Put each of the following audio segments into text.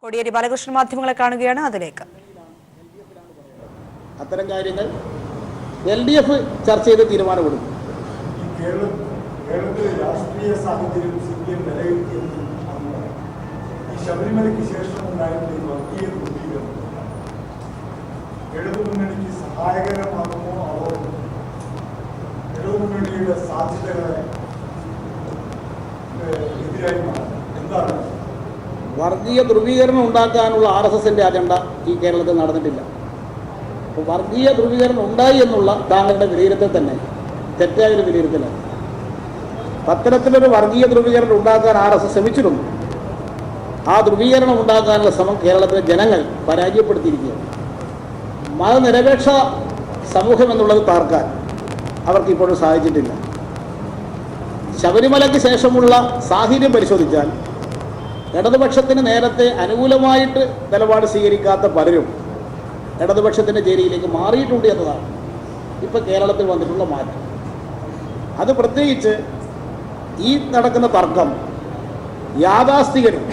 കോടിയേരി ബാലകൃഷ്ണൻ മാധ്യമങ്ങളെ കാണുകയാണ്. അതിലേക്ക് അത്തരം കാര്യങ്ങൾ LDF ചർച്ച ചെയ്ത് തീരുമാനമെടുക്കും. കേരളത്തിലെ രാഷ്ട്രീയ സാഹചര്യം CPM വിലയിരുത്തിയെങ്കിൽ ഈ ശബരിമലയ്ക്ക് ശേഷം ഉണ്ടായിരുന്ന വർഗീയ ധ്രുവീകരണം ഇടതുമുന്നണിക്ക് സഹായകരമാകുമോ അതോ ഇടതുമുന്നണിയുടെ സാധ്യതകളെ എതിരായി മാറും? എന്താണ്? വർഗീയ ധ്രുവീകരണം ഉണ്ടാക്കാനുള്ള RSSന്റെ അജണ്ട ഈ കേരളത്തിൽ നടന്നിട്ടില്ല. അപ്പോൾ വർഗീയ ധ്രുവീകരണം ഉണ്ടായി എന്നുള്ള താങ്കളുടെ വിലയിരുത്തൽ തന്നെ തെറ്റായൊരു വിലയിരുത്തലാണ്. അത്തരത്തിലൊരു വർഗീയ ധ്രുവീകരണം ഉണ്ടാക്കാൻ RSS ശ്രമിച്ചിരുന്നു. ആ ധ്രുവീകരണം ഉണ്ടാക്കാനുള്ള ശ്രമം കേരളത്തിലെ ജനങ്ങൾ പരാജയപ്പെടുത്തിയിരിക്കുകയാണ്. മതനിരപേക്ഷ സമൂഹം എന്നുള്ളത് താർക്കാൻ അവർക്ക് ഇപ്പോഴും സാധിച്ചിട്ടില്ല. ശബരിമലയ്ക്ക് ശേഷമുള്ള സാഹചര്യം പരിശോധിച്ചാൽ ഇടതുപക്ഷത്തിന് നേരത്തെ അനുകൂലമായിട്ട് നിലപാട് സ്വീകരിക്കാത്ത പലരും ഇടതുപക്ഷത്തിൻ്റെ ചേരിയിലേക്ക് മാറിയിട്ടുണ്ട് എന്നതാണ് ഇപ്പോൾ കേരളത്തിൽ വന്നിട്ടുള്ള മാറ്റം. അത് പ്രത്യേകിച്ച് ഈ നടക്കുന്ന തർക്കം യാഥാസ്ഥികരും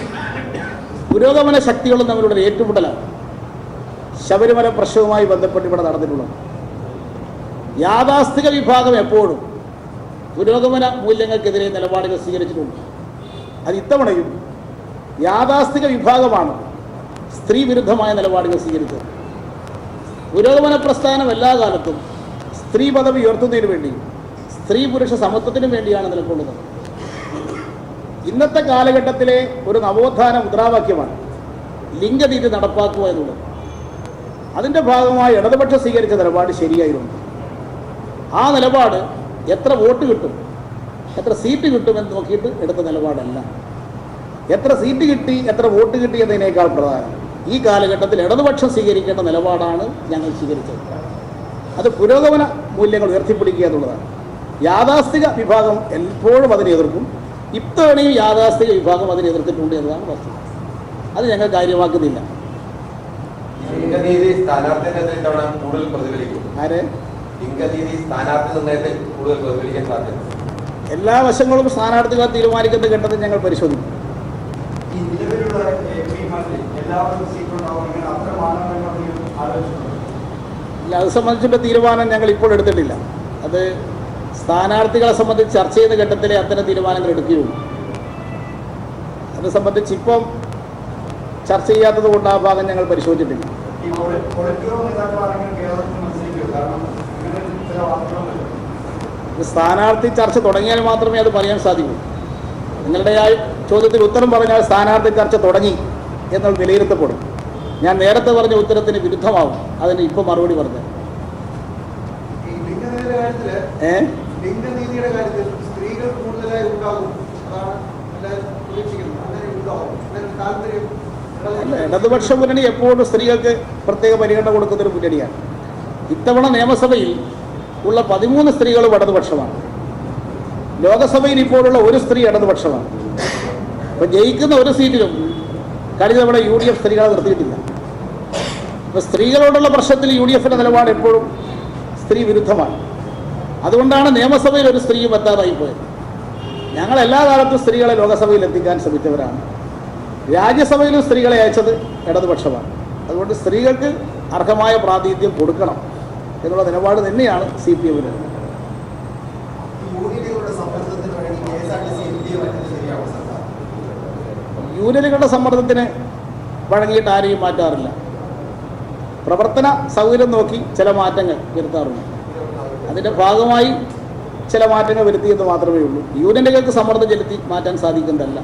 പുരോഗമന ശക്തികളും തമ്മിലുള്ള ഏറ്റുമുട്ടലാണ് ശബരിമല പ്രശ്നവുമായി ബന്ധപ്പെട്ട് ഇവിടെ നടന്നിട്ടുള്ളത്. യാഥാസ്ഥിക വിഭാഗം എപ്പോഴും പുരോഗമന മൂല്യങ്ങൾക്കെതിരെ നിലപാടുകൾ സ്വീകരിച്ചിട്ടുണ്ട്. അത് ഇത്തവണയും യാഥാസ്ഥിക വിഭാഗമാണ് സ്ത്രീ വിരുദ്ധമായ നിലപാടുകൾ സ്വീകരിച്ചത്. പുരോഗമന പ്രസ്ഥാനം എല്ലാ കാലത്തും സ്ത്രീ പദവി ഉയർത്തുന്നതിന് വേണ്ടിയും സ്ത്രീ പുരുഷ സമത്വത്തിനും വേണ്ടിയാണ് നിലകൊള്ളുന്നത്. ഇന്നത്തെ കാലഘട്ടത്തിലെ ഒരു നവോത്ഥാന മുദ്രാവാക്യമാണ് ലിംഗനീതി നടപ്പാക്കുക എന്നുള്ളത്. അതിൻ്റെ ഭാഗമായി ഇടതുപക്ഷം സ്വീകരിച്ച നിലപാട് ശരിയായിരുന്നു. ആ നിലപാട് എത്ര വോട്ട് കിട്ടും, എത്ര സീറ്റ് കിട്ടുമെന്ന് നോക്കിയിട്ട് എടുത്ത നിലപാടല്ല. എത്ര സീറ്റ് കിട്ടി, എത്ര വോട്ട് കിട്ടി എന്നതിനേക്കാൾ പ്രധാനം ഈ കാലഘട്ടത്തിൽ ഇടതുപക്ഷം സ്വീകരിക്കേണ്ട നിലപാടാണ് ഞങ്ങൾ സ്വീകരിച്ചത്. അത് പുരോഗമന മൂല്യങ്ങൾ ഉയർത്തിപ്പിടിക്കുക എന്നുള്ളതാണ്. യാഥാസ്ഥിക വിഭാഗം എപ്പോഴും അതിനെ എതിർക്കും. ഇത്തവണയും യാഥാസ്ഥിക വിഭാഗം അതിനെ എതിർത്തിട്ടുണ്ട് എന്നതാണ് വസ്തുത. അത് ഞങ്ങൾ കാര്യമാക്കുന്നില്ല. എല്ലാ വശങ്ങളും സ്ഥാനാർത്ഥികൾ തീരുമാനിക്കുന്ന ഘട്ടത്തിൽ ഞങ്ങൾ പരിശോധിക്കും. ഇല്ല, അത് സംബന്ധിച്ചുള്ള തീരുമാനം ഞങ്ങൾ ഇപ്പോൾ എടുത്തിട്ടില്ല. അത് സ്ഥാനാർത്ഥികളെ സംബന്ധിച്ച് ചർച്ച ചെയ്യുന്ന ഘട്ടത്തിലെ അത്തരം തീരുമാനങ്ങൾ എടുക്കുകയുള്ളൂ. അത് സംബന്ധിച്ച് ഇപ്പം ചർച്ച ചെയ്യാത്തത് കൊണ്ട് ആ ഭാഗം ഞങ്ങൾ പരിശോധിച്ചിട്ടില്ല. സ്ഥാനാർത്ഥി ചർച്ച തുടങ്ങിയാൽ മാത്രമേ അത് പറയാൻ സാധിക്കൂ. നിങ്ങളുടെ ആ ചോദ്യത്തിന് ഉത്തരം പറഞ്ഞാൽ സ്ഥാനാർത്ഥി ചർച്ച തുടങ്ങി എന്നുള്ള വിലയിരുത്തപ്പെടും. ഞാൻ നേരത്തെ പറഞ്ഞ ഉത്തരത്തിന് വിരുദ്ധമാവും. അതിന് ഇപ്പം മറുപടി പറഞ്ഞു. അല്ല, ഇടതുപക്ഷ മുന്നണി എപ്പോഴും സ്ത്രീകൾക്ക് പ്രത്യേക പരിഗണന കൊടുക്കുന്നൊരു മുന്നണിയാണ്. ഇത്തവണ നിയമസഭയിൽ ഉള്ള 13 സ്ത്രീകളും ഇടതുപക്ഷമാണ്. ലോകസഭയിൽ ഇപ്പോഴുള്ള ഒരു സ്ത്രീ ഇടതുപക്ഷമാണ്. അപ്പം ജയിക്കുന്ന ഒരു സീറ്റിലും കഴിഞ്ഞ തവണ UDF സ്ത്രീകളെ നിർത്തിയിട്ടില്ല. അപ്പോൾ സ്ത്രീകളോടുള്ള പ്രശ്നത്തിൽ UDFിൻ്റെ നിലപാട് എപ്പോഴും സ്ത്രീ വിരുദ്ധമാണ്. അതുകൊണ്ടാണ് നിയമസഭയിൽ ഒരു സ്ത്രീയും എത്താതായി പോയത്. ഞങ്ങൾ എല്ലാ കാലത്തും സ്ത്രീകളെ ലോകസഭയിൽ എത്തിക്കാൻ ശ്രമിച്ചവരാണ്. രാജ്യസഭയിലും സ്ത്രീകളെ അയച്ചത് ഇടതുപക്ഷമാണ്. അതുകൊണ്ട് സ്ത്രീകൾക്ക് അർഹമായ പ്രാതിനിധ്യം കൊടുക്കണം എന്നുള്ള നിലപാട് തന്നെയാണ് CPM-ന്. യൂണിയനുകളുടെ സമ്മർദ്ദത്തിന് വഴങ്ങിയിട്ട് ആരെയും മാറ്റാറില്ല. പ്രവർത്തന സൗകര്യം നോക്കി ചില മാറ്റങ്ങൾ വരുത്താറുണ്ട്. അതിൻ്റെ ഭാഗമായി ചില മാറ്റങ്ങൾ വരുത്തിയെന്ന് മാത്രമേ ഉള്ളൂ. യൂണിയനുകൾക്ക് സമ്മർദ്ദം ചെലുത്തി മാറ്റാൻ സാധിക്കുന്നതല്ല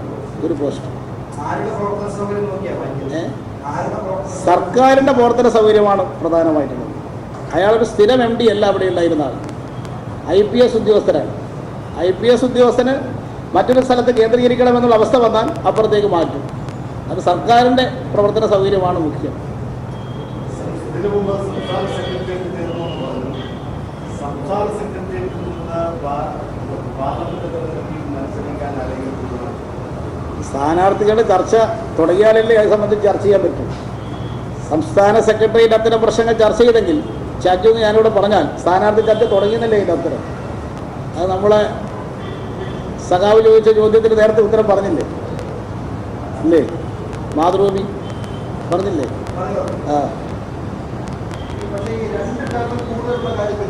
ഒരു പോസ്റ്റ്. സർക്കാരിൻ്റെ പ്രവർത്തന സൗകര്യമാണ് പ്രധാനമായിട്ടുള്ളത്. അയാളൊരു സ്ഥിരം MD അല്ല അവിടെ ഉണ്ടായിരുന്ന ആൾ. IPS ഉദ്യോഗസ്ഥരാണ്. IPS ഉദ്യോഗസ്ഥന് മറ്റൊരു സ്ഥലത്ത് കേന്ദ്രീകരിക്കണമെന്നുള്ള അവസ്ഥ വന്നാൽ അപ്പുറത്തേക്ക് മാറ്റും. അത് സർക്കാരിൻ്റെ പ്രവർത്തന സൗകര്യമാണ് മുഖ്യം. സ്ഥാനാർത്ഥികളുടെ ചർച്ച തുടങ്ങിയാലല്ലേ അത് സംബന്ധിച്ച് ചർച്ച ചെയ്യാൻ പറ്റും. സംസ്ഥാന സെക്രട്ടറിയുടെ അത്തരം പ്രശ്നങ്ങൾ ചർച്ച ചെയ്തെങ്കിൽ ചാറ്റു ഞാനിവിടെ പറഞ്ഞാൽ സ്ഥാനാർത്ഥി ചർച്ച തുടങ്ങിയെന്നല്ലേ ഇതിൻ്റെ അത്തരം. അത് നമ്മളെ സഖാവ് ചോദിച്ച ചോദ്യത്തിന് നേരത്തെ ഉത്തരം പറഞ്ഞില്ലേ? അല്ലേ? മാതൃഭൂമി പറഞ്ഞില്ലേ? ആ പക്ഷേ ഈ 2 ടേമിൽ കൂടുതലുള്ള കാര്യത്തിൽ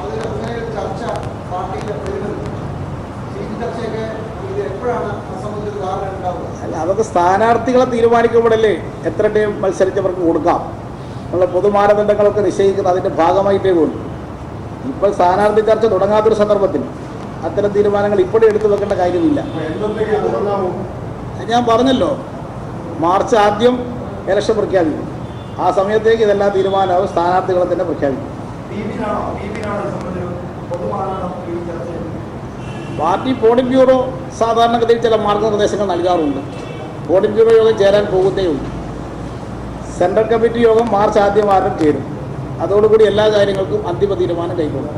അതിൽ അങ്ങനെ ഒരു ചർച്ച പാർട്ടിയിൽ വരുന്നത് സീറ്റ് ചർച്ചയൊക്കെ ഇത് എപ്പോഴാണ് അസംബന്ധിച്ച ധാരണ ഉണ്ടാവുക? അല്ല, അതൊക്കെ സ്ഥാനാർത്ഥികളെ തീരുമാനിക്കുമ്പോഴല്ലേ എത്ര ടീം മത്സരിച്ചവർക്ക് കൊടുക്കാം എന്നുള്ള പൊതുമാനദണ്ഡങ്ങളൊക്കെ നിശ്ചയിക്കുന്നത് അതിൻ്റെ ഭാഗമായിട്ടേ പോകുന്നു. ഇപ്പോൾ സ്ഥാനാർത്ഥി ചർച്ച തുടങ്ങാത്തൊരു സന്ദർഭത്തിൽ അത്തരം തീരുമാനങ്ങൾ ഇപ്പോഴും എടുത്തു വെക്കേണ്ട കാര്യമില്ല. ഞാൻ പറഞ്ഞല്ലോ, മാർച്ച് ആദ്യം ഇലക്ഷൻ പ്രഖ്യാപിക്കും. ആ സമയത്തേക്ക് ഇതെല്ലാം തീരുമാനമാവും, സ്ഥാനാർത്ഥികളെ തന്നെ പ്രഖ്യാപിക്കും. പാർട്ടി പോളിറ്റ് ബ്യൂറോ സാധാരണഗതിയിൽ ചില മാർഗനിർദ്ദേശങ്ങൾ നൽകാറുണ്ട്. പോളിറ്റ് ബ്യൂറോ യോഗം ചേരാൻ പോകുന്നേയുള്ളൂ. സെൻട്രൽ കമ്മിറ്റി യോഗം മാർച്ച് ആദ്യം വാരം ചേരും. അതോടുകൂടി എല്ലാ കാര്യങ്ങൾക്കും അന്തിമ തീരുമാനം കൈക്കൊള്ളും.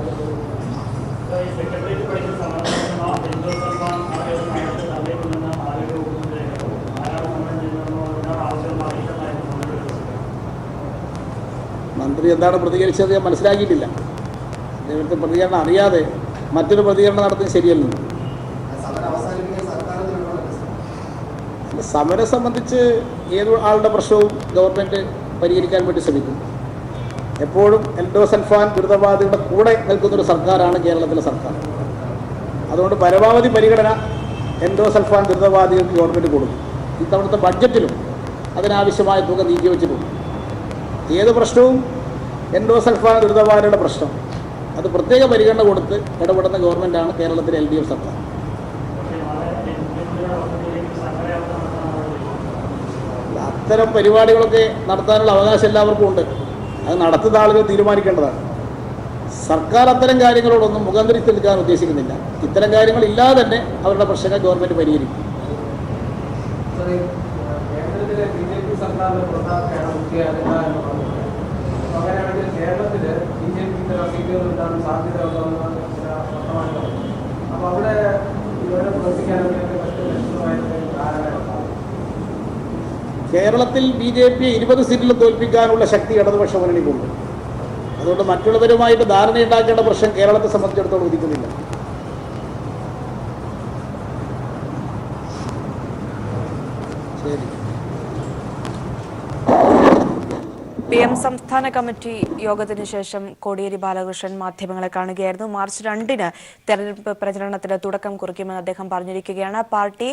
മന്ത്രി എന്താണ് പ്രതികരിച്ചത് ഞാൻ മനസ്സിലാക്കിയിട്ടില്ല. അദ്ദേഹത്തെ പ്രതികരണം അറിയാതെ മറ്റൊരു പ്രതികരണം നടത്തുന്നത് ശരിയല്ലോ. സമരം സംബന്ധിച്ച് ഏത് ആളുടെ പ്രശ്നവും ഗവൺമെൻറ് പരിഹരിക്കാൻ വേണ്ടി ശ്രമിക്കും. എപ്പോഴും എൻഡോസൾഫാൻ ദുരിതബാധിതരുടെ കൂടെ നിൽക്കുന്നൊരു സർക്കാരാണ് കേരളത്തിലെ സർക്കാർ. അതുകൊണ്ട് പരമാവധി പരിഗണന എൻഡോസൾഫാൻ ദുരിതബാധിതർക്ക് ഗവൺമെൻറ് കൊടുക്കും. ഇത്തവണത്തെ ബഡ്ജറ്റിലും അതിനാവശ്യമായ തുക നീക്കി വെച്ചിട്ടുണ്ട്. ഏത് പ്രശ്നവും എൻഡോസൾഫാൻ ദുരിതബാധിതരുടെ പ്രശ്നം അത് പ്രത്യേക പരിഗണന കൊടുത്ത് ഇടപെടുന്ന ഗവൺമെൻറ്റാണ് കേരളത്തിലെ LDF സർക്കാർ. അത്തരം പരിപാടികളൊക്കെ നടത്താനുള്ള അവകാശം എല്ലാവർക്കും ഉണ്ട്. അത് നടത്തുന്ന ആളുകൾ തീരുമാനിക്കേണ്ടതാണ്. സർക്കാർ അത്തരം കാര്യങ്ങളോടൊന്നും മുഖം തിരിച്ചു നിൽക്കാൻ ഉദ്ദേശിക്കുന്നില്ല. ഇത്തരം കാര്യങ്ങളില്ലാതെ തന്നെ അവരുടെ പ്രശ്നങ്ങൾ ഗവൺമെൻറ് പരിഹരിക്കും. കേരളത്തിൽ BJP 20 സീറ്റിൽ തോൽപ്പിക്കാനുള്ള ശക്തി ഇടതുപക്ഷ മുന്നണിക്കുണ്ട്. അതുകൊണ്ട് മറ്റുള്ളവരുമായിട്ട് ധാരണയുണ്ടാക്കേണ്ട പ്രശ്നം കേരളത്തെ സംബന്ധിച്ചിടത്തോളം ഉദിക്കുന്നില്ല. ശരി. PM സംസ്ഥാന കമ്മിറ്റി യോഗത്തിന് ശേഷം കോടിയേരി ബാലകൃഷ്ണൻ മാധ്യമങ്ങളെ കാണുകയായിരുന്നു. മാർച്ച് 2-ന് തെരഞ്ഞെടുപ്പ് പ്രചരണത്തിന് തുടക്കം കുറിക്കുമെന്ന് അദ്ദേഹം പറഞ്ഞിരിക്കുകയാണ്. പാർട്ടി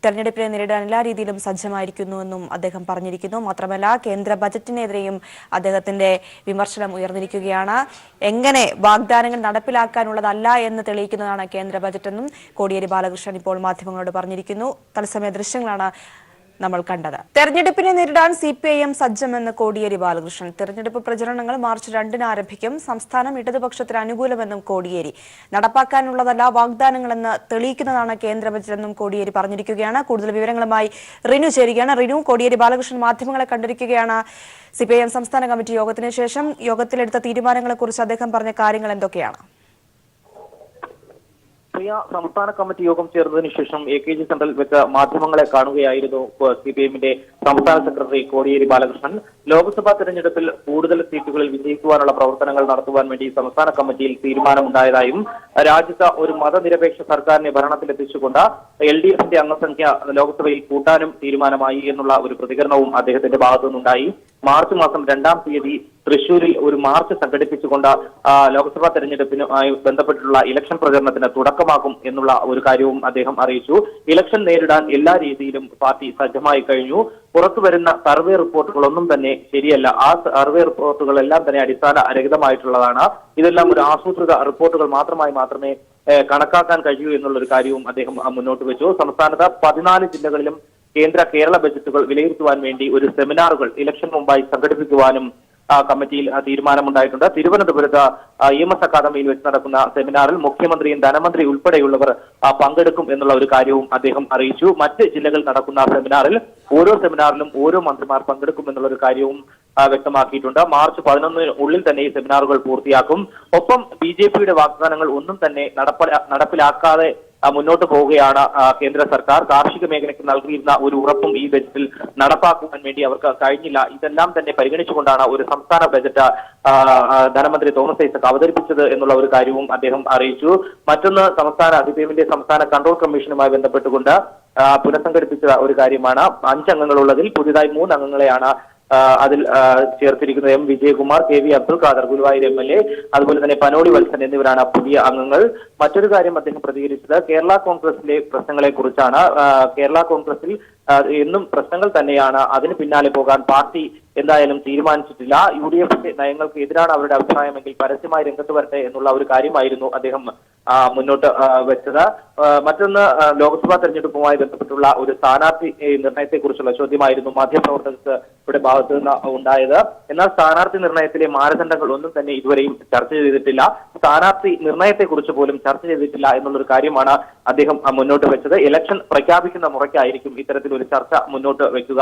തെരഞ്ഞെടുപ്പിനെ നേരിടാൻ എല്ലാ രീതിയിലും സജ്ജമായിരിക്കുന്നുവെന്നും അദ്ദേഹം പറഞ്ഞിരിക്കുന്നു. മാത്രമല്ല, കേന്ദ്ര ബജറ്റിനെതിരെയും അദ്ദേഹത്തിന്റെ വിമർശനം ഉയർന്നിരിക്കുകയാണ്. എങ്ങനെ വാഗ്ദാനങ്ങൾ നടപ്പിലാക്കാനുള്ളതല്ല എന്ന് തെളിയിക്കുന്നതാണ് കേന്ദ്ര ബജറ്റെന്നും കോടിയേരി ബാലകൃഷ്ണൻ ഇപ്പോൾ മാധ്യമങ്ങളോട് പറഞ്ഞിരിക്കുന്നു. തത്സമയ ദൃശ്യങ്ങളാണ് നമ്മൾ കണ്ടത്. തെരഞ്ഞെടുപ്പിനെ നേരിടാൻ CPIM സജ്ജമെന്ന് കോടിയേരി ബാലകൃഷ്ണൻ. തെരഞ്ഞെടുപ്പ് പ്രചരണങ്ങൾ മാർച്ച് 2-ന് ആരംഭിക്കും. സംസ്ഥാനം ഇടതുപക്ഷത്തിന് അനുകൂലമെന്നും കോടിയേരി. നടപ്പാക്കാനുള്ളതല്ല വാഗ്ദാനങ്ങളെന്ന് തെളിയിക്കുന്നതാണ് കേന്ദ്ര ബജറ്റെന്നും കോടിയേരി പറഞ്ഞിരിക്കുകയാണ്. കൂടുതൽ വിവരങ്ങളുമായി റിനു ചേരുകയാണ്. റിനു, കോടിയേരി ബാലകൃഷ്ണൻ മാധ്യമങ്ങളെ കണ്ടിരിക്കുകയാണ്. CPIM സംസ്ഥാന കമ്മിറ്റി യോഗത്തിന് ശേഷം യോഗത്തിലെടുത്ത തീരുമാനങ്ങളെക്കുറിച്ച് അദ്ദേഹം പറഞ്ഞ കാര്യങ്ങൾ എന്തൊക്കെയാണ്? സംസ്ഥാന കമ്മിറ്റി യോഗം ചേർന്നതിനു ശേഷം AKG സെന്ററിൽ വെച്ച് മാധ്യമങ്ങളെ കാണുകയായിരുന്നു CPIMന്റെ സംസ്ഥാന സെക്രട്ടറി കോടിയേരി ബാലകൃഷ്ണൻ. ലോക്സഭാ തെരഞ്ഞെടുപ്പിൽ കൂടുതൽ സീറ്റുകളിൽ വിജയിക്കുവാനുള്ള പ്രവർത്തനങ്ങൾ നടത്തുവാൻ വേണ്ടി സംസ്ഥാന കമ്മിറ്റിയിൽ തീരുമാനമുണ്ടായതായും രാജ്യത്ത് ഒരു മതനിരപേക്ഷ സർക്കാരിനെ ഭരണത്തിലെത്തിച്ചുകൊണ്ട് LDFന്റെ അംഗസംഖ്യ ലോക്സഭയിൽ കൂട്ടാനും തീരുമാനമായി എന്നുള്ള ഒരു പ്രതികരണവും അദ്ദേഹത്തിന്റെ ഭാഗത്തു നിന്നുണ്ടായി. മാർച്ച് മാസം 2-ാം തീയതി തൃശൂരിൽ ഒരു മാർച്ച് സംഘടിപ്പിച്ചുകൊണ്ട് ലോക്സഭാ തെരഞ്ഞെടുപ്പിനുമായി ബന്ധപ്പെട്ടിട്ടുള്ള ഇലക്ഷൻ പ്രചരണത്തിന് തുടക്കമാക്കും എന്നുള്ള ഒരു കാര്യവും അദ്ദേഹം അറിയിച്ചു. ഇലക്ഷൻ നേരിടാൻ എല്ലാ രീതിയിലും പാർട്ടി സജ്ജമായി കഴിഞ്ഞു. പുറത്തുവരുന്ന സർവേ റിപ്പോർട്ടുകളൊന്നും തന്നെ ശരിയല്ല. ആ സർവേ റിപ്പോർട്ടുകളെല്ലാം തന്നെ അടിസ്ഥാനരഹിതമായിട്ടുള്ളതാണ്. ഇതെല്ലാം ഒരു ആസൂത്രിത റിപ്പോർട്ടുകൾ മാത്രമേ കണക്കാക്കാൻ കഴിയൂ എന്നുള്ളൊരു കാര്യവും അദ്ദേഹം മുന്നോട്ട് വെച്ചു. സംസ്ഥാനത്ത് 14 ജില്ലകളിലും കേരള ബജറ്റുകൾ വിലയിരുത്തുവാൻ വേണ്ടി ഒരു സെമിനാറുകൾ ഇലക്ഷൻ മുമ്പായി സംഘടിപ്പിക്കുവാനും കമ്മിറ്റിയിൽ തീരുമാനമുണ്ടായിട്ടുണ്ട്. തിരുവനന്തപുരത്ത് EMS അക്കാദമിയിൽ വെച്ച് നടക്കുന്ന സെമിനാറിൽ മുഖ്യമന്ത്രിയും ധനമന്ത്രി ഉൾപ്പെടെയുള്ളവർ പങ്കെടുക്കും എന്നുള്ള ഒരു കാര്യവും അദ്ദേഹം അറിയിച്ചു. മറ്റ് ജില്ലകളിൽ നടക്കുന്ന സെമിനാറിൽ ഓരോ സെമിനാറിലും ഓരോ മന്ത്രിമാർ പങ്കെടുക്കും എന്നുള്ള ഒരു കാര്യവും വ്യക്തമാക്കിയിട്ടുണ്ട്. മാർച്ച് 11-നുള്ളിൽ തന്നെ ഈ സെമിനാറുകൾ പൂർത്തിയാക്കും. ഒപ്പം BJPയുടെ വാഗ്ദാനങ്ങൾ ഒന്നും തന്നെ നടപ്പിലാക്കാതെ മുന്നോട്ട് പോവുകയാണ് കേന്ദ്ര സർക്കാർ. കാർഷിക മേഖലയ്ക്ക് നൽകിയിരുന്ന ഒരു ഉറപ്പും ഈ ബജറ്റിൽ നടപ്പാക്കുവാൻ വേണ്ടി അവർക്ക് കഴിഞ്ഞില്ല. ഇതെല്ലാം തന്നെ പരിഗണിച്ചുകൊണ്ടാണ് ഒരു സംസ്ഥാന ബജറ്റ് ധനമന്ത്രി തോമസ് ഐസക് അവതരിപ്പിച്ചത് എന്നുള്ള ഒരു കാര്യവും അദ്ദേഹം അറിയിച്ചു. മറ്റൊന്ന്, CPIMന്റെ സംസ്ഥാന കൺട്രോൾ കമ്മീഷനുമായി ബന്ധപ്പെട്ടുകൊണ്ട് പുനഃസംഘടിപ്പിച്ച ഒരു കാര്യമാണ്. 5 അംഗങ്ങളുള്ളതിൽ പുതിയതായി 3 അംഗങ്ങളെയാണ് അതിൽ ചേർത്തിരിക്കുന്നത്. M Vijayakumar, KV Abdul Khader Guruvayur MLA, അതുപോലെ തന്നെ പനോളി വത്സൻ എന്നിവരാണ് പുതിയ അംഗങ്ങൾ. മറ്റൊരു കാര്യം അദ്ദേഹം പ്രതികരിച്ചത് കേരള കോൺഗ്രസിലെ പ്രശ്നങ്ങളെ കുറിച്ചാണ്. കേരള കോൺഗ്രസിൽ എന്നും പ്രശ്നങ്ങൾ തന്നെയാണ്. അതിന് പിന്നാലെ പോകാൻ പാർട്ടി എന്തായാലും തീരുമാനിച്ചിട്ടില്ല. UDF നയങ്ങൾക്ക് എതിരാണ് അവരുടെ അഭിപ്രായമെങ്കിൽ പരസ്യമായി രംഗത്ത് വരട്ടെ എന്നുള്ള ഒരു കാര്യമായിരുന്നു അദ്ദേഹം മുന്നോട്ട് വെച്ചത്. മറ്റൊന്ന്, ലോക്സഭാ തെരഞ്ഞെടുപ്പുമായി ബന്ധപ്പെട്ടുള്ള ഒരു സ്ഥാനാർത്ഥി നിർണയത്തെക്കുറിച്ചുള്ള ചോദ്യമായിരുന്നു മാധ്യമപ്രവർത്തകരുടെ ഭാഗത്തു നിന്ന് ഉണ്ടായത്. എന്നാൽ സ്ഥാനാർത്ഥി നിർണയത്തിലെ മാനദണ്ഡങ്ങൾ ഒന്നും തന്നെ ഇതുവരെയും ചർച്ച ചെയ്തിട്ടില്ല. സ്ഥാനാർത്ഥി നിർണയത്തെക്കുറിച്ച് പോലും ചർച്ച ചെയ്തിട്ടില്ല എന്നുള്ളൊരു കാര്യമാണ് അദ്ദേഹം മുന്നോട്ട് വെച്ചത്. ഇലക്ഷൻ പ്രഖ്യാപിക്കുന്ന മുറയ്ക്കായിരിക്കും ഇത്തരത്തിലൊരു ചർച്ച മുന്നോട്ട് വെക്കുക.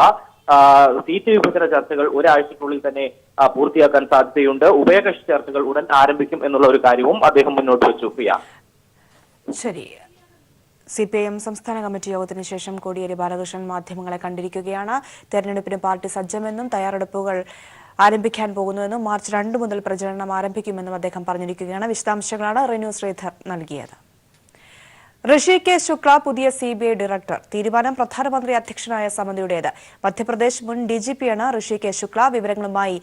സീറ്റ് വിഭജന ചർച്ചകൾ ഒരാഴ്ചയ്ക്കുള്ളിൽ തന്നെ പൂർത്തിയാക്കാൻ സാധ്യതയുണ്ട്. ഉഭയകക്ഷി ചർച്ചകൾ ഉടൻ ആരംഭിക്കും എന്നുള്ള ഒരു കാര്യവും അദ്ദേഹം മുന്നോട്ട് വെച്ചു. പ്രിയ, ശരി. CPIM സംസ്ഥാന കമ്മിറ്റി യോഗത്തിന് ശേഷം കോടിയേരി ബാലകൃഷ്ണൻ മാധ്യമങ്ങളെ കണ്ടിരിക്കുകയാണ്. തെരഞ്ഞെടുപ്പിന് പാർട്ടി സജ്ജമെന്നും തയ്യാറെടുപ്പുകൾ ആരംഭിക്കാൻ പോകുന്നുവെന്നും മാർച്ച് 2 മുതൽ പ്രചരണം ആരംഭിക്കുമെന്നും അദ്ദേഹം പറഞ്ഞിരിക്കുകയാണ്. വിശദാംശങ്ങളാണ് റിനു ശ്രീധർ നൽകിയത്. ഋഷികേശ് ശുക്ല പുതിയ CBI ഡയറക്ടർ. തീരുമാനം പ്രധാനമന്ത്രി അധ്യക്ഷനായ സമിതിയുടേത്. മധ്യപ്രദേശ് മുൻ DGPയാണ് ഋഷികേശ് ശുക്ല. വിവരങ്ങളുമായി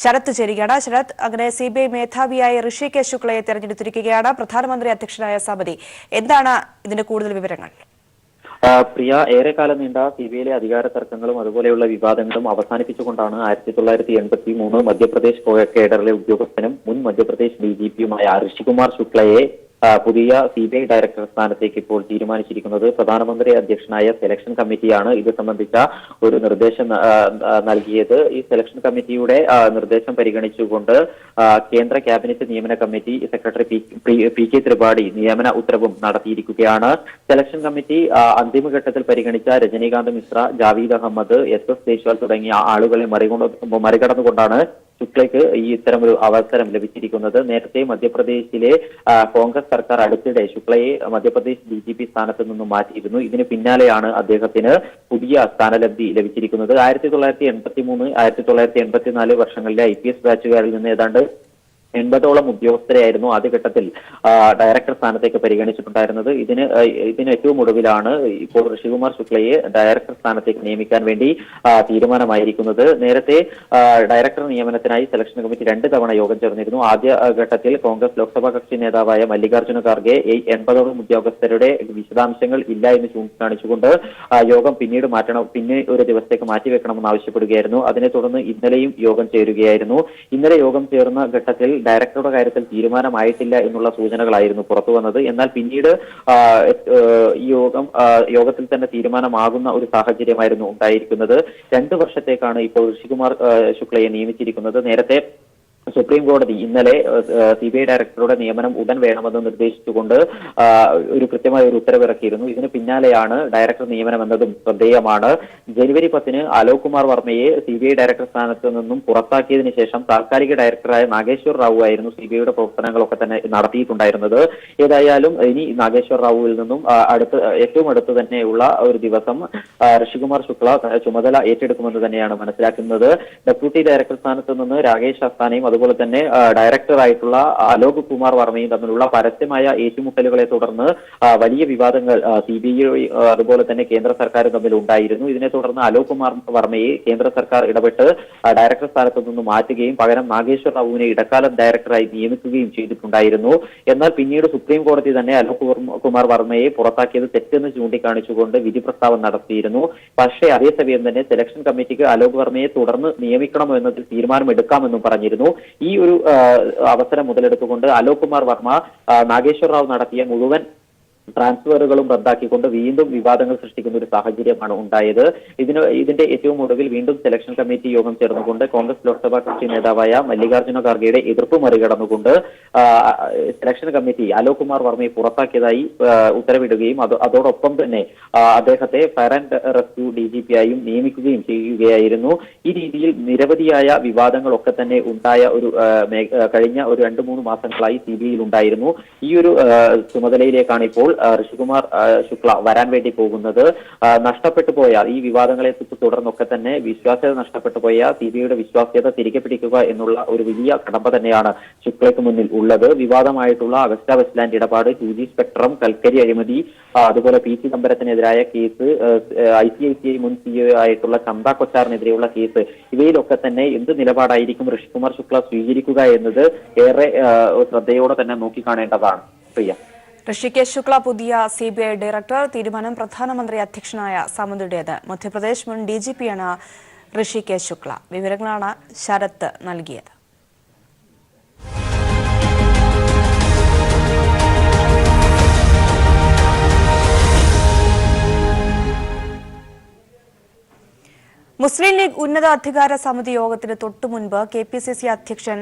ശരത് ചേരുകയാണ്. ശരത്, അങ്ങനെ CBI മേധാവിയായി ഋഷികേശ് ശുക്ലയെ തെരഞ്ഞെടുത്തിരിക്കുകയാണ് പ്രധാനമന്ത്രി അധ്യക്ഷനായ സമിതി. എന്താണ് ഇതിന്റെ കൂടുതൽ വിവരങ്ങൾ? പ്രിയ, ഏറെക്കാലം നീണ്ട CBIയിലെ അധികാര തർക്കങ്ങളും അതുപോലെയുള്ള വിവാദങ്ങളും അവസാനിപ്പിച്ചുകൊണ്ടാണ് 1983 മധ്യപ്രദേശ് കേഡറിലെ ഉദ്യോഗസ്ഥനും മുൻ മധ്യപ്രദേശ് DGPയുമായ ഋഷികുമാർ ശുക്ലയെ പുതിയ CBI ഡയറക്ടർ സ്ഥാനത്തേക്ക് ഇപ്പോൾ തീരുമാനിച്ചിരിക്കുന്നത്. പ്രധാനമന്ത്രി അധ്യക്ഷനായ സെലക്ഷൻ കമ്മിറ്റിയാണ് ഇത് സംബന്ധിച്ച ഒരു നിർദ്ദേശം നൽകിയത്. ഈ സെലക്ഷൻ കമ്മിറ്റിയുടെ നിർദ്ദേശം പരിഗണിച്ചുകൊണ്ട് കേന്ദ്ര ക്യാബിനറ്റ് നിയമന കമ്മിറ്റി സെക്രട്ടറി PK ത്രിപാഠി നിയമന ഉത്തരവും നടത്തിയിരിക്കുകയാണ്. സെലക്ഷൻ കമ്മിറ്റി അന്തിമഘട്ടത്തിൽ പരിഗണിച്ച രജനീകാന്ത് മിശ്ര, ജാവീദ് അഹമ്മദ്, SS ദേശ്വാൾ തുടങ്ങിയ ആളുകളെ മറികടന്നുകൊണ്ടാണ് ശുക്ലയ്ക്ക് ഈ ഇത്തരമൊരു അവസരം ലഭിച്ചിരിക്കുന്നത്. നേരത്തെ മധ്യപ്രദേശിലെ കോൺഗ്രസ് സർക്കാർ അടുത്തിടെ ശുക്ലയെ മധ്യപ്രദേശ് DGP സ്ഥാനത്ത് നിന്നും മാറ്റിയിരുന്നു. ഇതിന് പിന്നാലെയാണ് അദ്ദേഹത്തിന് പുതിയ സ്ഥാനലബ്ധി ലഭിച്ചിരിക്കുന്നത്. 1983, 1984 വർഷങ്ങളിലെ IPS ബാച്ചുകാരിൽ നിന്ന് ഏതാണ്ട് 80ഓളം ഉദ്യോഗസ്ഥരെയായിരുന്നു ആദ്യഘട്ടത്തിൽ ഡയറക്ടർ സ്ഥാനത്തേക്ക് പരിഗണിച്ചിട്ടുണ്ടായിരുന്നത്. ഇതിന് ഏറ്റവും ഒടുവിലാണ് ഇപ്പോൾ ഋഷികുമാർ ശുക്ലയെ ഡയറക്ടർ സ്ഥാനത്തേക്ക് നിയമിക്കാൻ വേണ്ടി തീരുമാനമായിരിക്കുന്നത്. നേരത്തെ ഡയറക്ടർ നിയമനത്തിനായി സെലക്ഷൻ കമ്മിറ്റി 2 തവണ യോഗം ചേർന്നിരുന്നു. ആദ്യ ഘട്ടത്തിൽ കോൺഗ്രസ് ലോക്സഭാ കക്ഷി നേതാവായ മല്ലികാർജ്ജുന ഖാർഗെ 80ഓളം ഉദ്യോഗസ്ഥരുടെ വിശദാംശങ്ങൾ ഇല്ല എന്ന് ചൂണ്ടിക്കാണിച്ചുകൊണ്ട് യോഗം പിന്നെ ഒരു ദിവസത്തേക്ക് മാറ്റിവെക്കണമെന്ന് ആവശ്യപ്പെടുകയായിരുന്നു. അതിനെ തുടർന്ന് ഇന്നലെയും യോഗം ചേരുകയായിരുന്നു. ഇന്നലെ യോഗം ചേർന്ന ഘട്ടത്തിൽ ഡയറക്ടറുടെ കാര്യത്തിൽ തീരുമാനമായിട്ടില്ല എന്നുള്ള സൂചനകളായിരുന്നു പുറത്തു വന്നത്. എന്നാൽ പിന്നീട് ഈ യോഗത്തിൽ തന്നെ തീരുമാനമാകുന്ന ഒരു സാഹചര്യമായിരുന്നു ഉണ്ടായിരിക്കുന്നത്. 2 വർഷത്തേക്കാണ് ഇപ്പോൾ ഋഷികുമാർ ശുക്ലയെ നിയമിച്ചിരിക്കുന്നത്. നേരത്തെ സുപ്രീം കോടതി ഇന്നലെ CBI ഡയറക്ടറുടെ നിയമനം ഉടൻ വേണമെന്ന് നിർദ്ദേശിച്ചുകൊണ്ട് ഒരു കൃത്യമായ ഒരു ഉത്തരവിറക്കിയിരുന്നു. ഇതിന് പിന്നാലെയാണ് ഡയറക്ടർ നിയമനം എന്നതും ശ്രദ്ധേയമാണ്. ജനുവരി 10 അലോക് കുമാർ വർമ്മയെ CBI ഡയറക്ടർ സ്ഥാനത്ത് നിന്നും പുറത്താക്കിയതിനു ശേഷം താൽക്കാലിക ഡയറക്ടറായ നാഗേശ്വർ റാവു ആയിരുന്നു CBIയുടെ പ്രവർത്തനങ്ങളൊക്കെ തന്നെ നടത്തിയിട്ടുണ്ടായിരുന്നത്. ഏതായാലും ഇനി നാഗേശ്വർ റാവുവിൽ നിന്നും ഏറ്റവും അടുത്ത് തന്നെയുള്ള ഒരു ദിവസം ഋഷികുമാർ ശുക്ല ചുമതല ഏറ്റെടുക്കുമെന്ന് തന്നെയാണ് മനസ്സിലാക്കുന്നത്. ഡെപ്യൂട്ടി ഡയറക്ടർ സ്ഥാനത്ത് നിന്ന് രാകേഷ് അസ്താനയും അതുപോലെ തന്നെ ഡയറക്ടറായിട്ടുള്ള അലോക് കുമാർ വർമ്മയും തമ്മിലുള്ള പരസ്യമായ ഏറ്റുമുട്ടലുകളെ തുടർന്ന് വലിയ വിവാദങ്ങൾ CBI അതുപോലെ തന്നെ കേന്ദ്ര സർക്കാരും തമ്മിൽ ഉണ്ടായിരുന്നു. ഇതിനെ തുടർന്ന് അലോക് കുമാർ വർമ്മയെ കേന്ദ്ര സർക്കാർ ഇടപെട്ട് ഡയറക്ടർ സ്ഥാനത്ത് നിന്ന് മാറ്റുകയും പകരം നാഗേശ്വർ റാവുവിനെ ഇടക്കാലം ഡയറക്ടറായി നിയമിക്കുകയും ചെയ്തിട്ടുണ്ടായിരുന്നു. എന്നാൽ പിന്നീട് സുപ്രീം കോടതി തന്നെ അലോക് കുമാർ വർമ്മയെ പുറത്താക്കിയത് തെറ്റെന്ന് ചൂണ്ടിക്കാണിച്ചുകൊണ്ട് വിധി പ്രസ്താവം നടത്തിയിരുന്നു. പക്ഷേ അതേസമയം തന്നെ സെലക്ഷൻ കമ്മിറ്റിക്ക് അലോക് വർമ്മയെ തുടർന്ന് നിയമിക്കണമോ എന്നതിൽ തീരുമാനമെടുക്കാമെന്നും പറഞ്ഞിരുന്നു. ഈ ഒരു അവസരം മുതലെടുത്തുകൊണ്ട് അലോക് കുമാർ വർമ്മ നാഗേശ്വർ റാവു നടത്തിയ മുഴുവൻ ട്രാൻസ്ഫറുകളും റദ്ദാക്കിക്കൊണ്ട് വീണ്ടും വിവാദങ്ങൾ സൃഷ്ടിക്കുന്ന ഒരു സാഹചര്യമാണ് ഉണ്ടായത്. ഇതിന്റെ ഏറ്റവും ഒടുവിൽ വീണ്ടും സെലക്ഷൻ കമ്മിറ്റി യോഗം ചേർന്നുകൊണ്ട് കോൺഗ്രസ് ലോക്സഭാ കക്ഷി നേതാവായ മല്ലികാർജ്ജുന ഖാർഗെയുടെ എതിർപ്പ് മറികടന്നുകൊണ്ട് സെലക്ഷൻ കമ്മിറ്റി അലോക് കുമാർ വർമ്മയെ പുറത്താക്കിയതായി ഉത്തരവിടുകയും അതോടൊപ്പം തന്നെ അദ്ദേഹത്തെ ഫയർ ആൻഡ് റെസ്ക്യൂ DGP ആയും നിയമിക്കുകയും ചെയ്യുകയായിരുന്നു. ഈ രീതിയിൽ നിരവധിയായ വിവാദങ്ങളൊക്കെ തന്നെ ഉണ്ടായ ഒരു കഴിഞ്ഞ ഒരു 2-3 മാസങ്ങളായി CBIയിൽ ഉണ്ടായിരുന്നു. ഈ ഒരു ചുമതലയിലേക്കാണ് ഇപ്പോൾ ഋഷികുമാർ ശുക്ല വരാൻ വേണ്ടി പോകുന്നത് നഷ്ടപ്പെട്ടു പോയ ഈ വിവാദങ്ങളെ തുടർന്നൊക്കെ തന്നെ വിശ്വാസ്യത നഷ്ടപ്പെട്ടു പോയ CBIയുടെ വിശ്വാസ്യത തിരികെ പിടിക്കുക എന്നുള്ള ഒരു വലിയ കടമ്പ തന്നെയാണ് ശുക്ലയ്ക്ക് മുന്നിൽ ഉള്ളത്. വിവാദമായിട്ടുള്ള അഗസ്റ്റ വെസ്റ്റ്ലാൻഡ് ഇടപാട്, 2G സ്പെക്ട്രം, കൽക്കരി അഴിമതി, അതുപോലെ PC ചിദംബരത്തിനെതിരായ കേസ്, ICICI മുൻ CEO ആയിട്ടുള്ള ചന്ദ കൊച്ചാറിനെതിരെയുള്ള കേസ്, ഇവയിലൊക്കെ തന്നെ എന്ത് നിലപാടായിരിക്കും ഋഷികുമാർ ശുക്ല സ്വീകരിക്കുക എന്നത് ഏറെ ശ്രദ്ധയോടെ തന്നെ നോക്കിക്കാണേണ്ടതാണ്. പ്രിയ. ഋഷികേശ് ശുക്ല പുതിയ CBI ഡയറക്ടർ. തീരുമാനം പ്രധാനമന്ത്രി അധ്യക്ഷനായ സമിതിയുടേത്. മധ്യപ്രദേശ് മുൻ DGPയാണ് ഋഷികേശ് ശുക്ല. വിവരങ്ങളാണ് ശരത്ത് നൽകിയത്. മുസ്ലിം ലീഗ് ഉന്നതാധികാര സമിതി യോഗത്തിന് തൊട്ടുമുൻപ് KPCC അധ്യക്ഷൻ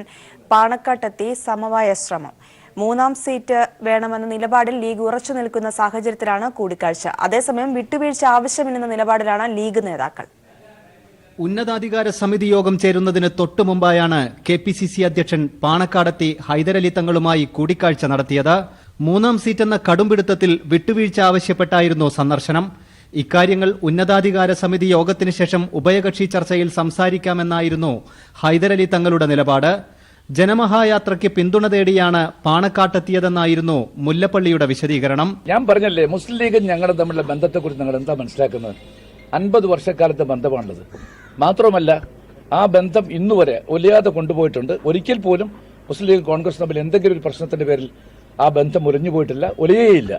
പാണക്കാട്ടെത്തി സമവായ ശ്രമം. 3ാം സീറ്റ് വേണമെന്ന നിലപാടിൽ ലീഗ് ഉറച്ചു നിൽക്കുന്ന സാഹചര്യത്തിലാണ് കൂടിക്കാഴ്ച. അതേസമയം വിട്ടുവീഴ്ച ആവശ്യമില്ലെന്ന നിലപാടിലാണ് ലീഗ് നേതാക്കൾ. ഉന്നതാധികാര സമിതി യോഗം ചേരുന്നതിന് തൊട്ടുമുമ്പായാണ് KPCC അധ്യക്ഷൻ പാണക്കാടെത്തി ഹൈദരലി തങ്ങളുമായി കൂടിക്കാഴ്ച നടത്തിയത്. 3ാം സീറ്റെന്ന കടുംപിടുത്തത്തിൽ വിട്ടുവീഴ്ച ആവശ്യപ്പെട്ടായിരുന്നു സന്ദർശനം. ഇക്കാര്യങ്ങൾ ഉന്നതാധികാര സമിതി യോഗത്തിന് ശേഷം ഉഭയകക്ഷി ചർച്ചയിൽ സംസാരിക്കാമെന്നായിരുന്നു ഹൈദരലി തങ്ങളുടെ നിലപാട്. ജനമഹായാത്രയ്ക്ക് പിന്തുണ തേടിയാണ് പാണക്കാട്ടെത്തിയതെന്നായിരുന്നു മുല്ലപ്പള്ളിയുടെ വിശദീകരണം. ഞാൻ പറഞ്ഞല്ലേ, മുസ്ലിം ലീഗും ഞങ്ങളും തമ്മിലുള്ള ബന്ധത്തെക്കുറിച്ച് നിങ്ങൾ എന്താ മനസ്സിലാക്കുന്നത്? 50 വർഷക്കാലത്തെ ബന്ധമാണുള്ളത്. മാത്രമല്ല ആ ബന്ധം ഇന്നുവരെ ഒലിയാതെ കൊണ്ടുപോയിട്ടുണ്ട്. ഒരിക്കൽ പോലും മുസ്ലിം ലീഗ് കോൺഗ്രസ് തമ്മിൽ എന്തെങ്കിലും ഒരു പ്രശ്നത്തിന്റെ പേരിൽ ആ ബന്ധം ഒലിഞ്ഞു പോയിട്ടില്ല, ഒലിയേയില്ല.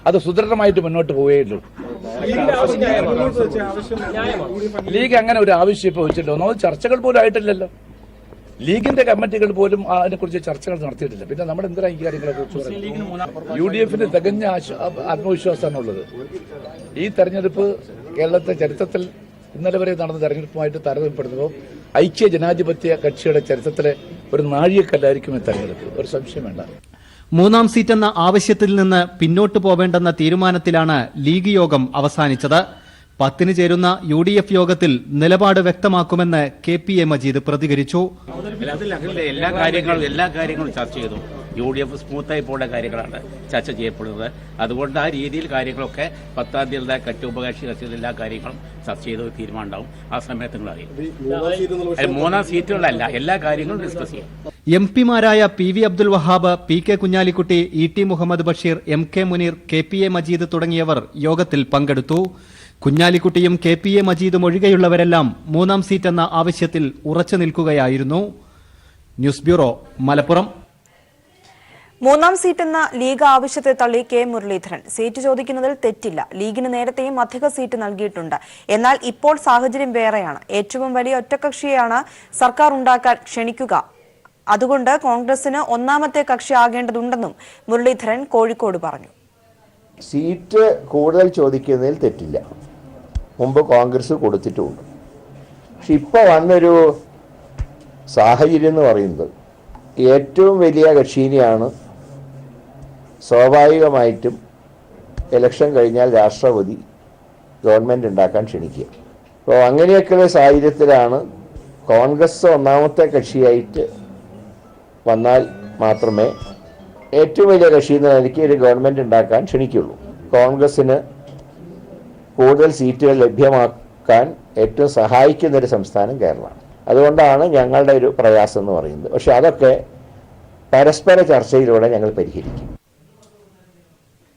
അത് സുദൃഢമായിട്ട് മുന്നോട്ട് പോവുകയുള്ളൂ. ലീഗ് അങ്ങനെ ഒരു ആവശ്യം ഇപ്പോൾ വെച്ചിട്ടുണ്ടോ? ഒന്നാമത് ചർച്ചകൾ പോലും ആയിട്ടില്ലല്ലോ. ലീഗിന്റെ കമ്മിറ്റികൾ പോലും അതിനെക്കുറിച്ച് ചർച്ചകൾ നടത്തിയിട്ടില്ല. പിന്നെ നമ്മൾ എന്തിനാ ഈ കാര്യങ്ങളെ കുറിച്ച്? UDF തികഞ്ഞ ആത്മവിശ്വാസമാണുള്ളത്. ഈ തെരഞ്ഞെടുപ്പ് കേരളത്തെ ചരിത്രത്തിൽ ഇന്നലെ വരെ നടന്ന തെരഞ്ഞെടുപ്പുമായിട്ട് താരതമ്യപ്പെടുത്തുമ്പോൾ ഐക്യ ജനാധിപത്യ കക്ഷിയുടെ ചരിത്രത്തിലെ ഒരു നാഴികക്കല്ലായിരിക്കും ഈ തെരഞ്ഞെടുപ്പ്. ഒരു സംശയം വേണ്ട. 3ാം സീറ്റെന്ന ആവശ്യത്തിൽ നിന്ന് പിന്നോട്ടു പോവേണ്ടെന്ന തീരുമാനത്തിലാണ് ലീഗ് യോഗം അവസാനിച്ചത്. 10-ന് ചേരുന്ന UDF യോഗത്തിൽ നിലപാട് വ്യക്തമാക്കുമെന്ന് KPA മജീദ് പ്രതികരിച്ചു. എല്ലാ കാര്യങ്ങളും ചർച്ച ചെയ്തു. UDF സ്മൂത്തായി പോകേണ്ട കാര്യങ്ങളാണ് ചർച്ച ചെയ്യപ്പെടുന്നത്. അതുകൊണ്ട് ആ രീതിയിൽ കാര്യങ്ങളൊക്കെ 10-ാം തീയതി കറ്റുപകക്ഷി ചർച്ചയിൽ എല്ലാ കാര്യങ്ങളും ചർച്ച ചെയ്ത് തീരുമാനം ഉണ്ടാവും. ആ സമയത്ത് നിങ്ങൾ അറിയും. 3ാം സീറ്റുകളല്ല, എല്ലാ കാര്യങ്ങളും ഡിസ്കസ് ചെയ്യും. MP-മാരായ PV Abdul Wahab, PK Kunhalikutty, ET Muhammad Basheer, MK Muneer, KPA Majeed തുടങ്ങിയവർ യോഗത്തിൽ പങ്കെടുത്തു. കുഞ്ഞാലിക്കുട്ടിയും KPA മജീദും ഒഴികെയുള്ളവരെല്ലാം 3ാം സീറ്റെന്ന ആവശ്യത്തിൽ ഉറച്ചു നിൽക്കുകയായിരുന്നു. News bureau, Malappuram. 3ാം സീറ്റെന്ന ലീഗ് ആവശ്യത്തെ തള്ളി K മുരളീധരൻ. സീറ്റ് ചോദിക്കുന്നതിൽ തെറ്റില്ല. ലീഗിന് നേരത്തെയും അധിക സീറ്റ് നൽകിയിട്ടുണ്ട്. എന്നാൽ ഇപ്പോൾ സാഹചര്യം വേറെയാണ്. ഏറ്റവും വലിയ ഒറ്റക്കക്ഷിയെയാണ് സർക്കാർ ഉണ്ടാക്കാൻ ക്ഷണിക്കുക. അതുകൊണ്ട് കോൺഗ്രസിന് 1ാമത്തെ കക്ഷി ആകേണ്ടതുണ്ടെന്നും മുരളീധരൻ കോഴിക്കോട് പറഞ്ഞു. സീറ്റ് കൂടുതൽ ചോദിക്കുന്നതിൽ തെറ്റില്ല. മുമ്പ് കോൺഗ്രസ് കൊടുത്തിട്ടുമുണ്ട്. പക്ഷെ ഇപ്പോൾ വന്നൊരു സാഹചര്യം എന്ന് പറയുന്നത് ഏറ്റവും വലിയ കക്ഷിനെയാണ് സ്വാഭാവികമായിട്ടും ഇലക്ഷൻ കഴിഞ്ഞാൽ രാഷ്ട്രപതി ഗവൺമെൻറ് ഉണ്ടാക്കാൻ ക്ഷണിക്കുക. അപ്പോൾ അങ്ങനെയൊക്കെയുള്ള സാഹചര്യത്തിലാണ് കോൺഗ്രസ് 1ാമത്തെ കക്ഷിയായിട്ട് വന്നാൽ മാത്രമേ ഏറ്റവും വലിയ കക്ഷി എന്ന നിലയ്ക്ക് ഒരു ഗവൺമെൻറ് ഉണ്ടാക്കാൻ ക്ഷണിക്കുള്ളൂ. കോൺഗ്രസ്സിന് കൂടുതൽ സീറ്റുകൾ ലഭ്യമാക്കാൻ ഏറ്റവും സഹായിക്കുന്നൊരു സംസ്ഥാനം കേരളമാണ്. അതുകൊണ്ടാണ് ഞങ്ങളുടെ ഒരു പ്രയാസം എന്ന് പറയുന്നത്. പക്ഷെ അതൊക്കെ പരസ്പര ചർച്ചയിലൂടെ ഞങ്ങൾ പരിഹരിക്കും.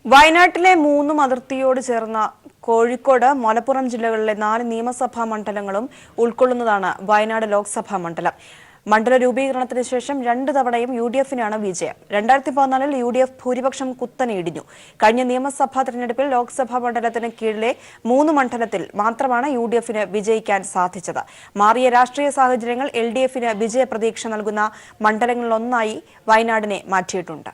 വയനാട്ടിലെ 3 അതിർത്തിയോട് ചേർന്ന കോഴിക്കോട്, മലപ്പുറം ജില്ലകളിലെ 4 നിയമസഭാ മണ്ഡലങ്ങളും ഉൾക്കൊള്ളുന്നതാണ് വയനാട് ലോക്സഭാ മണ്ഡലം. മണ്ഡല രൂപീകരണത്തിന് ശേഷം 2 തവണയും UDF-നാണ് വിജയം. 2014-ൽ UDF ഭൂരിപക്ഷം കുത്തനെ ഇടിഞ്ഞു. കഴിഞ്ഞ നിയമസഭാ തെരഞ്ഞെടുപ്പിൽ ലോക്സഭാ മണ്ഡലത്തിന് കീഴിലെ 3 മണ്ഡലത്തിൽ മാത്രമാണ് UDF-ന് വിജയിക്കാൻ സാധിച്ചത്. മാറിയ രാഷ്ട്രീയ സാഹചര്യങ്ങൾ LDF-ന് വിജയപ്രതീക്ഷ നൽകുന്ന മണ്ഡലങ്ങളിലൊന്നായി വയനാടിനെ മാറ്റിയിട്ടുണ്ട്.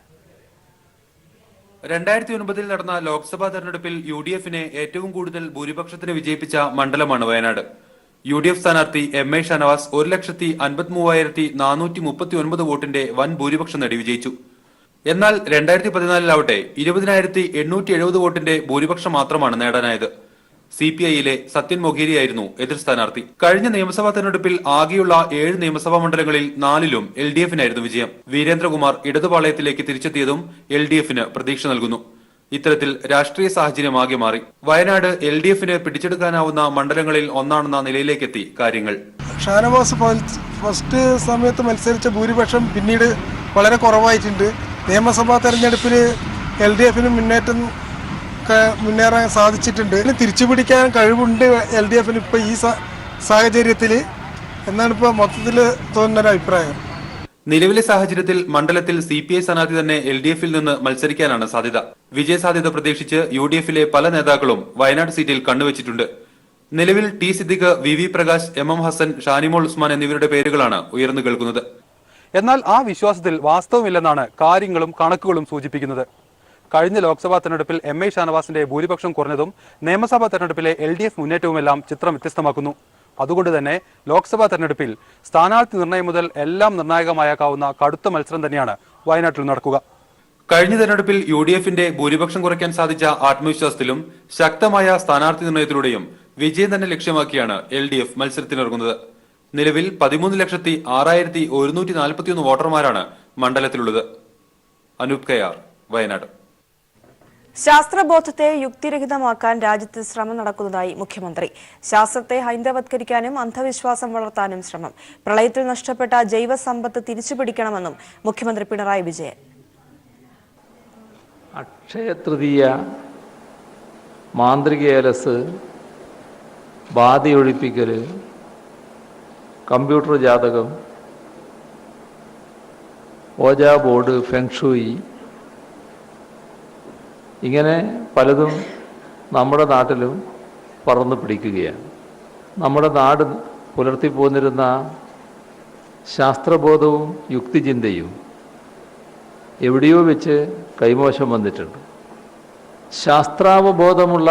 2009-ൽ നടന്ന ലോക്സഭാ തെരഞ്ഞെടുപ്പിൽ UDF-നെ ഏറ്റവും കൂടുതൽ ഭൂരിപക്ഷത്തിന് വിജയിപ്പിച്ച മണ്ഡലമാണ് വയനാട്. UDF സ്ഥാനാർത്ഥി MA ഷനവാസ് 1,13,439 വോട്ടിന്റെ വൻ ഭൂരിപക്ഷം നേടി വിജയിച്ചു. എന്നാൽ 2014-ലാവട്ടെ 20,870 വോട്ടിന്റെ ഭൂരിപക്ഷം മാത്രമാണ് നേടാനായത്. CPI-യിലെ സത്യൻ മൊഗേരിയായിരുന്നു എതിർ സ്ഥാനാർത്ഥി. കഴിഞ്ഞ നിയമസഭാ തെരഞ്ഞെടുപ്പിൽ ആകെയുള്ള 7 നിയമസഭാ മണ്ഡലങ്ങളിൽ 4-ലും LDF-നായിരുന്നു വിജയം. വീരേന്ദ്രകുമാർ ഇടതുപാളയത്തിലേക്ക് തിരിച്ചെത്തിയതും LDF-ന് പ്രതീക്ഷ നൽകുന്നു. ഇത്തരത്തിൽ രാഷ്ട്രീയ സാഹചര്യമാകെ മാറി. വയനാട് LDFന് പിടിച്ചെടുക്കാനാവുന്ന മണ്ഡലങ്ങളിൽ ഒന്നാണെന്ന നിലയിലേക്കെത്തി കാര്യങ്ങൾ. ഷാനവാസ് ഫസ്റ്റ് സമയത്ത് മത്സരിച്ച ഭൂരിപക്ഷം പിന്നീട് വളരെ കുറവായിട്ടുണ്ട്. നിയമസഭാ തെരഞ്ഞെടുപ്പിൽ LDFന് മുന്നേറാൻ സാധിച്ചിട്ടുണ്ട്. തിരിച്ചുപിടിക്കാൻ കഴിവുണ്ട് LDFന് ഇപ്പോൾ ഈ സാഹചര്യത്തിൽ എന്നാണ് ഇപ്പോൾ മൊത്തത്തിൽ തോന്നുന്നൊരു അഭിപ്രായം. നിലവിലെ സാഹചര്യത്തിൽ മണ്ഡലത്തിൽ CPI സ്ഥാനാർത്ഥി തന്നെ LDFൽ നിന്ന് മത്സരിക്കാനാണ് സാധ്യത. വിജയസാധ്യത പ്രതീക്ഷിച്ച് UDFലെ പല നേതാക്കളും വയനാട് സീറ്റിൽ കണ്ണുവച്ചിട്ടുണ്ട്. നിലവിൽ T Siddique, VV Prakash, MM Hasan, Shanimol Usman എന്നിവരുടെ പേരുകളാണ് ഉയർന്നു കേൾക്കുന്നത്. എന്നാൽ ആ വിശ്വാസത്തിൽ വാസ്തവമില്ലെന്നാണ് കാര്യങ്ങളും കണക്കുകളും സൂചിപ്പിക്കുന്നത്. കഴിഞ്ഞ ലോക്സഭാ തെരഞ്ഞെടുപ്പിൽ MI ഷാനവാസിന്റെ ഭൂരിപക്ഷം കുറഞ്ഞതും നിയമസഭാ തെരഞ്ഞെടുപ്പിലെ LDF മുന്നേറ്റവുമെല്ലാം ചിത്രം വ്യത്യസ്തമാക്കുന്നു. അതുകൊണ്ട് തന്നെ ലോക്സഭാ തെരഞ്ഞെടുപ്പിൽ സ്ഥാനാർത്ഥി നിർണയം മുതൽ എല്ലാം നിർണായകമായേക്കാവുന്ന കടുത്ത മത്സരം തന്നെയാണ് വയനാട്ടിൽ നടക്കുക. കഴിഞ്ഞ തെരഞ്ഞെടുപ്പിൽ UDFന്റെ ഭൂരിപക്ഷം കുറയ്ക്കാൻ സാധിച്ച ആത്മവിശ്വാസത്തിലും ശക്തമായ സ്ഥാനാർത്ഥി നിർണയത്തിലൂടെയും വിജയം തന്നെ ലക്ഷ്യമാക്കിയാണ് LDF മത്സരത്തിനിറങ്ങുന്നത്. നിലവിൽ 13,06,141 വോട്ടർമാരാണ് മണ്ഡലത്തിലുള്ളത്. അനൂപ് കയാർ, വയനാട്. ശാസ്ത്രബോധത്തെ യുക്തിരഹിതമാക്കാൻ രാജ്യത്ത് ശ്രമം നടക്കുന്നതായി മുഖ്യമന്ത്രി. ശാസ്ത്രത്തെ ഹൈന്ദവത്കരിക്കാനും അന്ധവിശ്വാസം വളർത്താനും ശ്രമം. പ്രളയത്തിൽ നഷ്ടപ്പെട്ട ജൈവസമ്പത്ത് തിരിച്ചുപിടിക്കണമെന്നും മുഖ്യമന്ത്രി പിണറായി വിജയൻ. അക്ഷയതൃതീയ, മാന്ത്രികേലസ്, ബാധയൊഴിപ്പിക്കൽ, കമ്പ്യൂട്ടർ ജാതകം, ഓജാ ബോർഡ്, ഫെങ്ഷൂയി, ഇങ്ങനെ പലതും നമ്മുടെ നാട്ടിലും പറന്നു പിടിക്കുകയാണ്. നമ്മുടെ നാട് പുലർത്തിപ്പോന്നിരുന്ന ശാസ്ത്രബോധവും യുക്തിചിന്തയും എവിടെയോ വെച്ച് കൈമോശം വന്നിട്ടുണ്ട്. ശാസ്ത്രാവബോധമുള്ള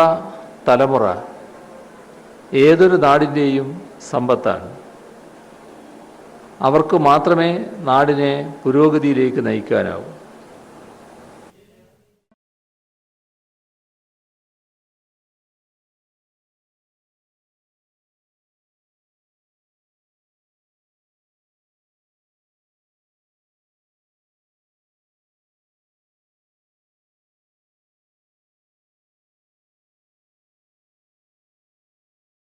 തലമുറ ഏതൊരു നാടിൻ്റെയും സമ്പത്താണ്. അവർക്ക് മാത്രമേ നാടിനെ പുരോഗതിയിലേക്ക് നയിക്കാനാവൂ.